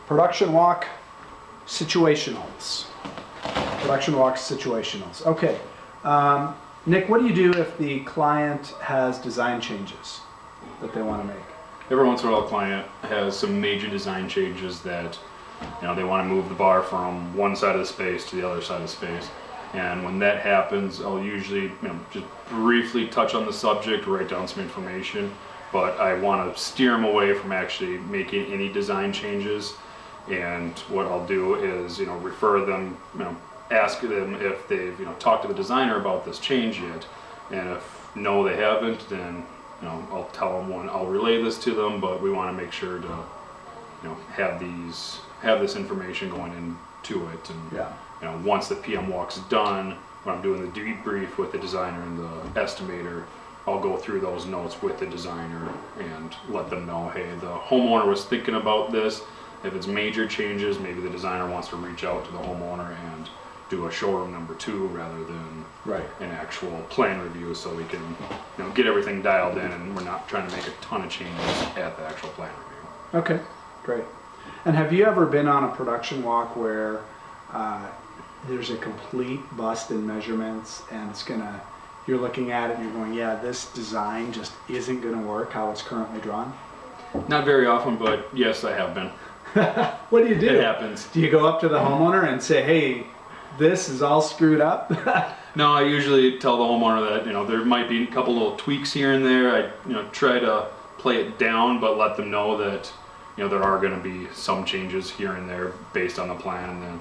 Production walk situationals. Production walk situationals. Okay. Nick, what do you do if the client has design changes that they want to make? Every once in a while, a client has some major design changes that, they want to move the bar from one side of the space to the other side of the space. And when that happens, I'll usually, just briefly touch on the subject, write down some information, but I want to steer them away from actually making any design changes. And what I'll do is, refer them, ask them if they've, talked to the designer about this change yet. And if no, they haven't, then, I'll tell them I'll relay this to them, but we want to make sure to, have this information going into it. And, once the PM walk's done, when I'm doing the debrief with the designer and the estimator, I'll go through those notes with the designer and let them know, hey, the homeowner was thinking about this. If it's major changes, maybe the designer wants to reach out to the homeowner and do a showroom number 2 rather than an actual plan review, so we can get everything dialed in and we're not trying to make a ton of changes at the actual plan review. Okay, great. And have you ever been on a production walk where there's a complete bust in measurements and you're looking at it and you're going, yeah, this design just isn't going to work how it's currently drawn? Not very often, but yes, I have been. What do you do? It happens. Do you go up to the homeowner and say, hey, this is all screwed up? No, I usually tell the homeowner that, there might be a couple little tweaks here and there. I, try to play it down, but let them know that, there are going to be some changes here and there based on the plan. And then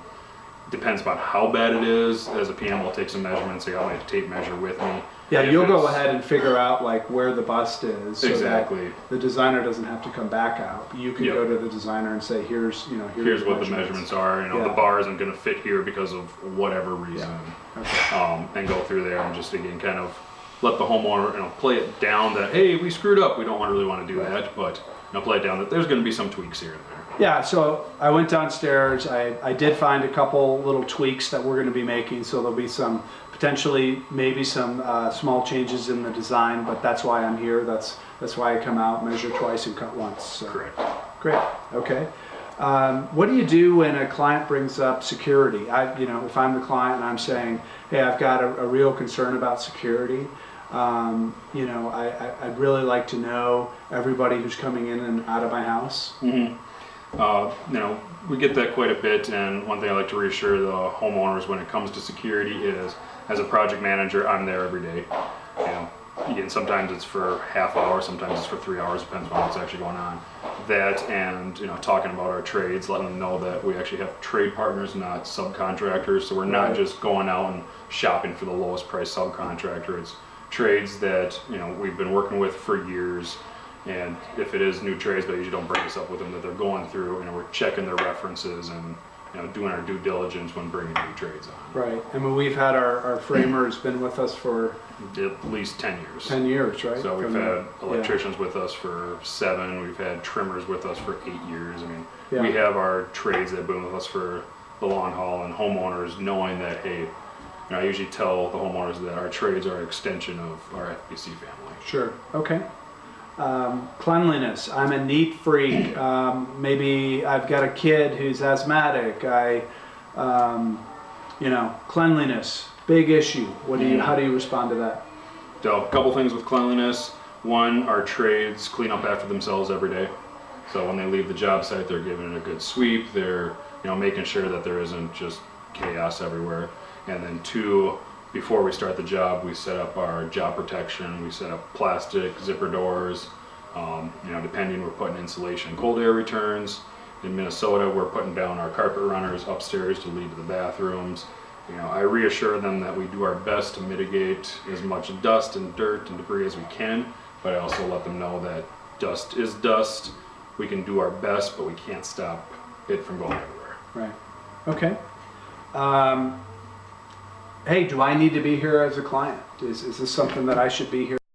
depends upon how bad it is. As a PM, I'll take some measurements. I got my tape measure with me. Yeah, you'll go ahead and figure out where the bust is, so exactly. that the designer doesn't have to come back out. You can go to the designer and say, here's what the measurements are. The bar isn't going to fit here because of whatever reason. And go through there and just again kind of let the homeowner play it down that, hey, we screwed up. We don't really want to do that, but play it down that there's going to be some tweaks here and there. Yeah, so I went downstairs. I did find a couple little tweaks that we're going to be making, so there'll be some potentially maybe some small changes in the design, but that's why I'm here. That's why I come out, measure twice and cut once. So. Correct. Great. Okay. What do you do when a client brings up security? If I'm the client and I'm saying, hey, I've got a real concern about security. I'd really like to know everybody who's coming in and out of my house. Mm-hmm. We get that quite a bit, and one thing I like to reassure the homeowners when it comes to security is, as a project manager, I'm there every day. Again, sometimes it's for half hour, sometimes it's for 3 hours, depends on what's actually going on. That and talking about our trades, letting them know that we actually have trade partners, not subcontractors. So we're not just going out and shopping for the lowest price subcontractor. It's trades that we've been working with for years. And if it is new trades, but I usually don't bring this up with them, that they're going through, we're checking their references and doing our due diligence when bringing new trades on. Right. I mean, we've had our framers been with us for at least 10 years. 10 years, right? So we've had electricians with us for 7. We've had trimmers with us for 8 years. We have our trades that have been with us for the long haul, and homeowners knowing that, hey, I usually tell the homeowners that our trades are an extension of our FBC family. Sure. Okay. Cleanliness. I'm a neat freak. Maybe I've got a kid who's asthmatic. Cleanliness, big issue. How do you respond to that? So a couple things with cleanliness. One, our trades clean up after themselves every day. So when they leave the job site, they're giving it a good sweep. They're, making sure that there isn't just chaos everywhere. And then 2, before we start the job, we set up our job protection. We set up plastic zipper doors. Depending, we're putting insulation, cold air returns. In Minnesota, we're putting down our carpet runners upstairs to lead to the bathrooms. I reassure them that we do our best to mitigate as much dust and dirt and debris as we can, but I also let them know that dust is dust. We can do our best, but we can't stop it from going everywhere. Right. Okay. Hey, do I need to be here as a client? Is this something that I should be here